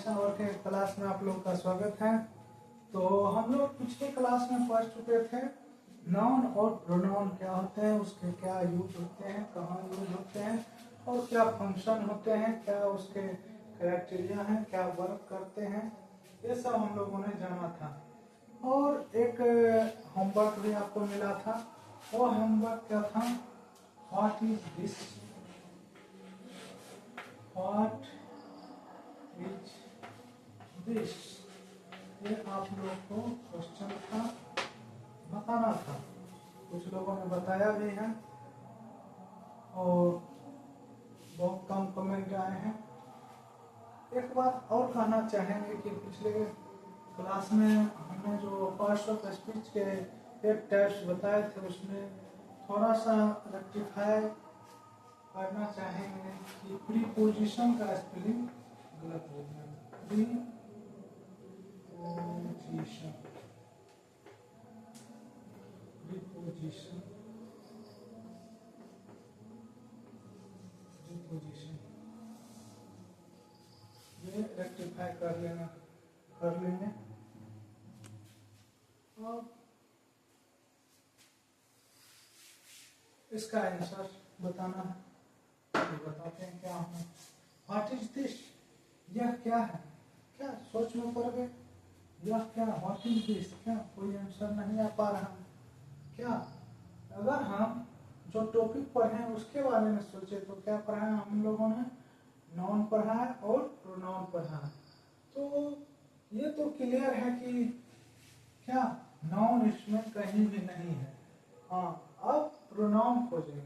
Action work के class में आप लोग का स्वागत है। तो हम लोग पिछले क्लास में पढ़ चुके थे नाउन और प्रोनाउन क्या होते हैं, उसके क्या यूज होते हैं, कहाँ यूज होते हैं और क्या फंक्शन होते हैं, क्या उसके क्राइटेरिया हैं, क्या वर्क करते हैं, ये सब हम लोगों ने जाना था। और एक होमवर्क भी आपको मिला था। वो होमवर्क क्या था? What is this, what is this, ये आप लोग को क्वेश्चन था, बताना था। कुछ लोगों ने बताया भी है और बहुत कम कमेंट आए हैं। एक बात और कहना चाहेंगे कि पिछले क्लास में हमने जो पार्ट्स ऑफ स्पीच के एक टेस्ट बताए थे, उसमें थोड़ा सा रेक्टिफाई करना चाहेंगे कि प्रीपोजिशन का स्पेलिंग गलत हो गया। प्रीपोजिशन, प्रीपोजिशन, प्रीपोजिशन, ये रेक्टिफाई कर लेंगे। और इसका आंसर बताना है, तो बताते हैं क्या है। व्हाट इज दिस, यह क्या है? क्या सोच में पड़ गए? यह क्या, व्हाट इज दिस, क्या कोई आंसर नहीं आ पा रहा? क्या अगर हम जो टॉपिक पढ़े उसके बारे में सोचे तो क्या पढ़ा है हम लोगों ने? नाउन पढ़ा है और प्रोनाउन पढ़ा है। तो ये तो क्लियर है कि क्या नाउन इसमें कहीं भी नहीं है। हाँ, अब प्रोनाउन खोजेंगे।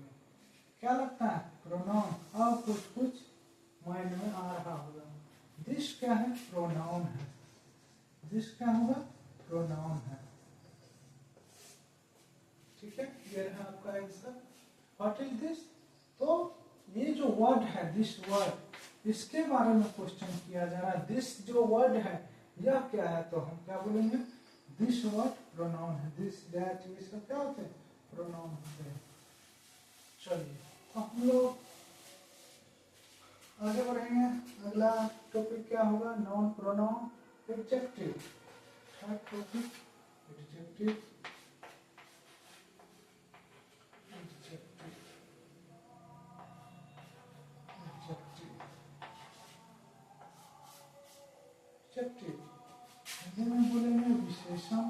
क्या लगता है प्रोनाउन? अब कुछ माइंड में आ रहा होगा। दिस क्या है? प्रोनाउन है। दिस क्या होगा? प्रोनाउन है। ठीक है, ये रहा आपका आंसर। What is this? तो ये जो वर्ड है दिस वर्ड, इसके बारे में क्वेश्चन किया जा रहा है। दिस जो वर्ड है यह क्या है? तो हम क्या बोलेंगे? दिस वर्ड प्रोनाउन है। दिस, दैट, ये सब क्या होते हैं? प्रोनाउन होते हैं। चलिए हम लोग आगे बढ़ेंगे। अगला टॉपिक क्या होगा? Noun, pronoun, adjective. Third topic adjective, adjective, adjective, adjective. Hindi में बोलेंगे विशेषण,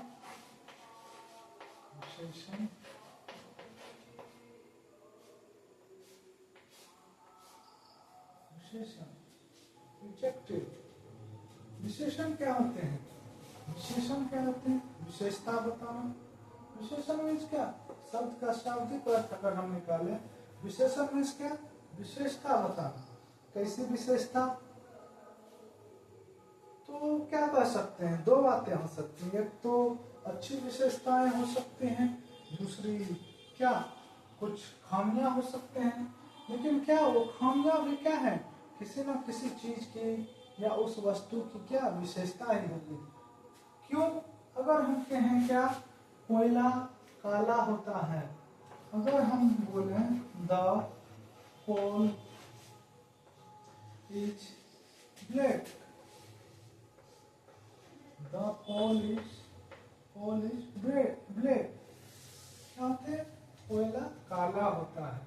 विशेषण, विशेषण, एडजेक्टिव। विशेषण क्या होते हैं? विशेषण क्या होते हैं? विशेषता बताना। विशेषण मीन्स क्या? शब्द का शाब्दिक अर्थ अगर हम निकाले, विशेषण मीन्स क्या? विशेषता बताना। कैसी विशेषता? तो क्या कह सकते हैं? दो बातें हो सकती हैं। एक तो अच्छी विशेषताएं हो सकती हैं, दूसरी क्या, कुछ खामियां हो सकते हैं। लेकिन क्या वो खामियां भी क्या है? किसी न किसी चीज की या उस वस्तु की क्या विशेषता ही होगी। क्यों? अगर हम कहें क्या कोयला काला होता है, अगर हम बोले the coal is black, the coal is black, क्या होते हैं? कोयला काला होता है।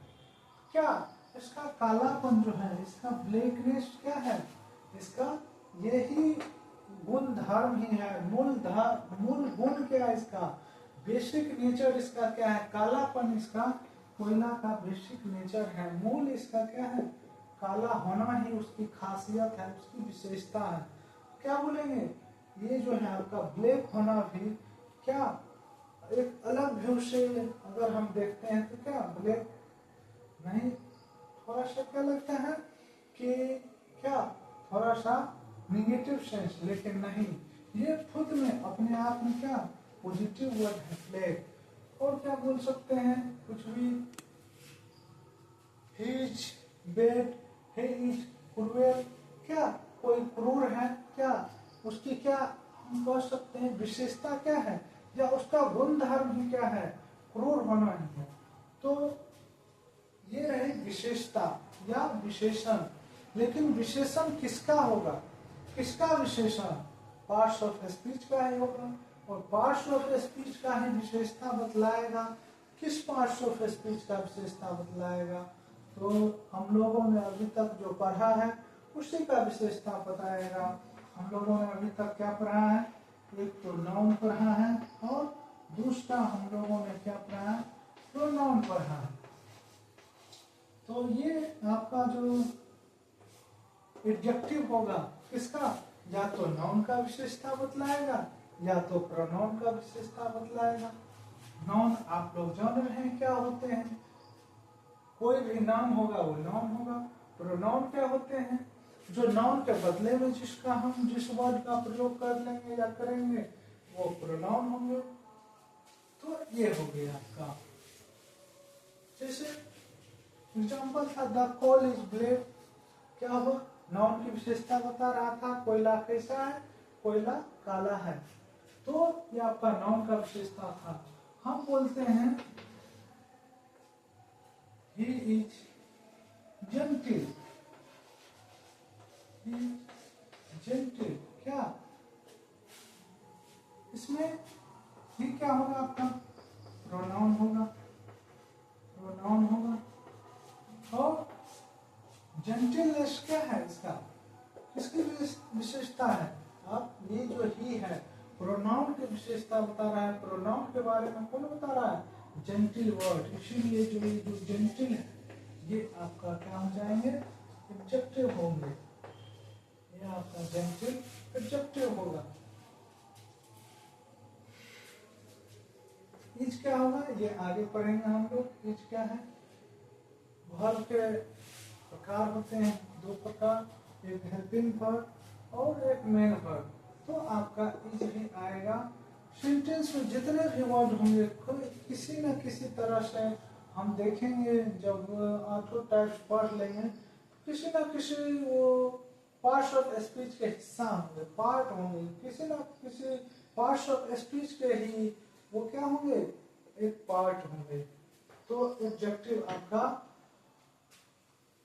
क्या इसका कालापन जो है, इसका ब्लैकनेस क्या है? इसका यही गुण धर्म ही है, मूल गुण क्या है इसका? बेसिक नेचर इसका क्या है? कालापन इसका कोयला का बेसिक नेचर है। मूल इसका क्या है? काला होना ही उसकी खासियत है, उसकी विशेषता है। क्या बोलेंगे? ये जो है आपका ब्लैक होना भी क्या एक अलग व्यू से अगर हम देखते हैं तो क्या ब्लैक नहीं, थोड़ा सा क्या लगता है कि क्या थोड़ा सा निगेटिव सेंस, लेकिन नहीं, ये खुद में अपने आप में क्या पॉजिटिव वर्ड है ब्लैक। और क्या बोल सकते हैं? कुछ भी, he is bad, he is cruel, क्या कोई क्रूर है, क्या उसकी क्या हम कह सकते हैं विशेषता क्या है, या उसका गुण धर्म ही क्या है? क्रूर होना ही है। तो ये रही विशेषता या विशेषण। लेकिन विशेषण किसका होगा? किसका विशेषण? पार्ट्स ऑफ स्पीच का ही होगा, और पार्ट्स ऑफ स्पीच का ही विशेषता बतलाएगा। किस पार्ट्स ऑफ स्पीच का विशेषता बतलाएगा? तो हम लोगों ने अभी तक जो पढ़ा है उसी का विशेषता बताएगा। हम लोगों ने अभी तक क्या पढ़ा है? एक तो नाउन पढ़ा है, और दूसरा हम लोगों ने क्या पढ़ा है? प्रोनाउन पढ़ा है। तो ये आपका जो एडजेक्टिव होगा किसका? या तो नाउन का विशेषता बतलाएगा या तो प्रोनाउन का विशेषता बतलाएगा। नाउन आप लोग जान रहे हैं क्या होते हैं। कोई भी नाम होगा वो नाउन होगा। प्रोनाउन क्या होते हैं? जो नाउन के बदले में जिसका हम जिस वर्ड का प्रयोग कर लेंगे या करेंगे वो प्रोनाउन होंगे। तो ये हो गया आपका। जैसे एग्जाम्पल था द कॉल इज ब्लैक, क्या हुआ? नाउन की विशेषता बता रहा था, कोयला कैसा है? कोयला काला है। तो ये आपका नाउन का विशेषता था। हम बोलते हैं he is gentle, he is gentle, क्या? इसमें ही क्या होगा आपका? प्रोनाउन होगा, प्रोनाउन होगा। और जेंटलनेस क्या है इसका? किसकी विशेषता है? आप ये जो ही है प्रोनाउन की विशेषता बता रहा है। प्रोनाउन के बारे में कौन बता रहा है? Gentle word. इसीलिए जो जेंटिल है ये आपका क्या हो जाएंगे? एडजेक्टिव होंगे। ये आपका जेंटिल एडजेक्टिव होगा। इज क्या होगा? ये आगे पढ़ेंगे हम लोग। इज क्या है? वर्ब के प्रकार होते हैं दो प्रकार, एक हेल्पिंग वर्ब और एक मेन वर्ब। तो आपका इज ही आएगा। सेंटेंस में जितने भी वर्ड होंगे किसी न किसी तरह से हम देखेंगे, जब आठों टाइप्स पढ़ लेंगे किसी न किसी वो पार्ट्स ऑफ स्पीच के हिस्सा होंगे, पार्ट होंगे, किसी न किसी पार्ट्स ऑफ स्पीच के ही वो क्या होंगे? एक पार्ट होंगे। तो एडजेक्टिव आपका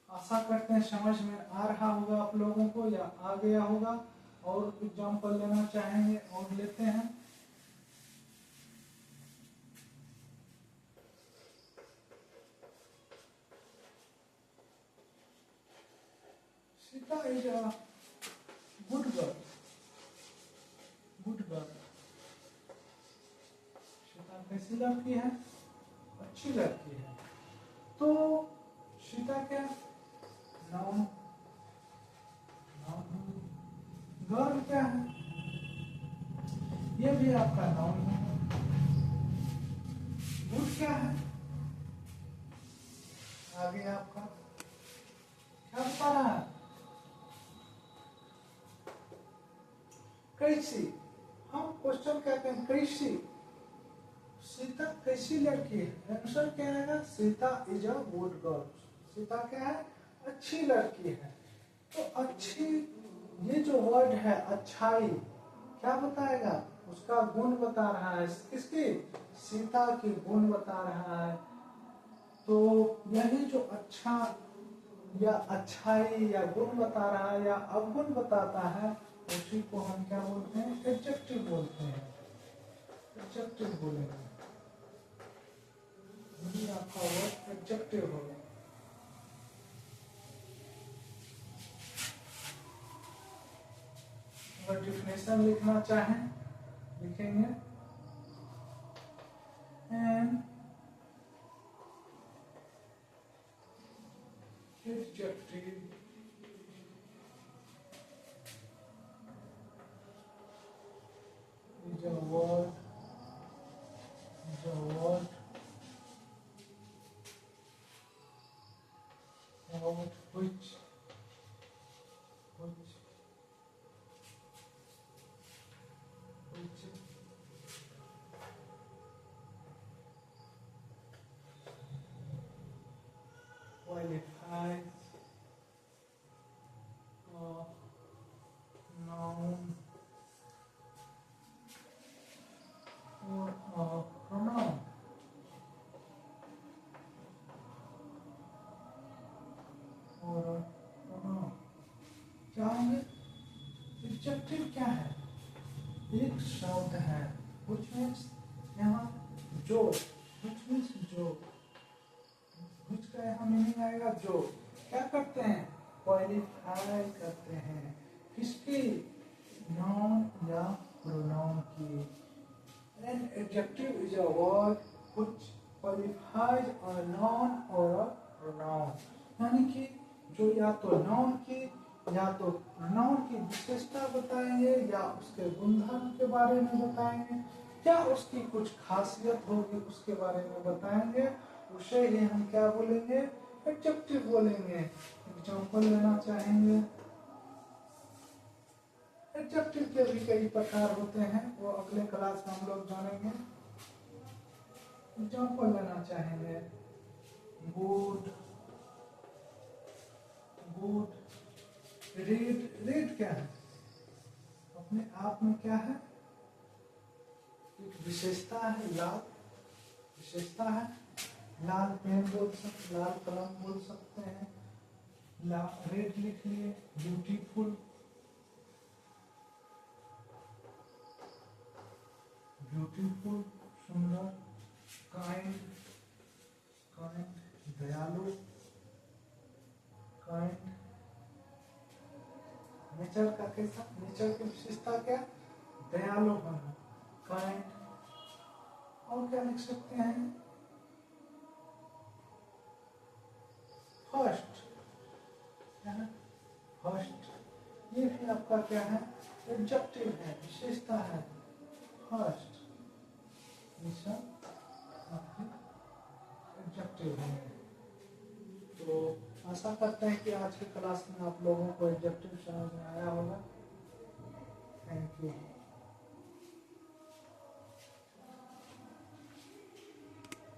आशा करते हैं समझ में आ रहा होगा आप लोगों को या आ गया होगा। और एग्जाम्पल लेना चाहेंगे और लेते हैं। Sita is a good girl, good girl. Sita कैसी लड़की है? अच्छी लड़की है। तो सीता क्या? नाउन। गर्ल क्या है? ये भी आपका नाउन है। गुड क्या है? आगे आपका क्या बता रहा है? कैसी? हम क्वेश्चन कहते हैं कैसी? सीता कैसी लड़की है? आंसर क्या आएगा? Sita is a good girl. Sita क्या है? अच्छी लड़की है। तो अच्छी, ये जो वर्ड है अच्छाई, क्या बताएगा? उसका गुण बता रहा है। किसकी? सीता की गुण बता रहा है। तो यही जो अच्छा या अच्छाई या गुण बता रहा है या अवगुण बताता है उसी को हम क्या बोलते हैं? एडजेक्टिव बोलते हैं। एडजेक्टिव बोलेंगे। यही आपका वर्ड एडजेक्टिव होगा। अगर डिफिनेशन लिखना चाहें लिखेंगे an adjective is a word of which qualifies a noun or a pronoun. और क्या होंगे? एडजेक्टिव क्या है? एक शब्द है which means यहाँ जो, which means जो, which का यहाँ मीनिंग आएगा जो। क्या करते हैं? क्वालिफाई करते हैं किसकी? नाउन या प्रोनाउन की। An adjective is a word which qualifies a noun or a pronoun। यानी कि जो या तो नाउन की या तो प्रोनाउन की विशेषता बताएंगे, या उसके गुणधर्म के बारे में बताएंगे, या उसकी कुछ खासियत होगी उसके बारे में बताएंगे, उसे ही हम क्या बोलेंगे? एडजेक्टिव बोलेंगे। एग्जाम्पल लेना चाहेंगे। एडजेक्टिव के भी कई प्रकार होते हैं, वो अगले क्लास में हम लोग जानेंगे। एग्जाम्पल लेना चाहेंगे। Good, good. रीड, रीड क्या है? अपने आप में क्या है? एक विशेषता है, लाल विशेषता है। लाल पेन बोल सकते, लाल कलम बोल सकते हैं। लाल, रेड लिख लिए। ब्यूटीफुल, ब्यूटीफुल सुंदर। काइंड, काइंड दयालु। काइंड, नेचर का कैसा? नेचर की विशेषता क्या? दयालु होना। काइंड, और क्या लिख सकते हैं? फर्स्ट, फर्स्ट, ये भी आपका क्या है? एडजेक्टिव है, विशेषता है। फर्स्ट, ये सब आपके एडजेक्टिव है। तो आशा करते हैं कि आज की क्लास में आप लोगों को एडजेक्टिव समझ में आया होगा। Thank you.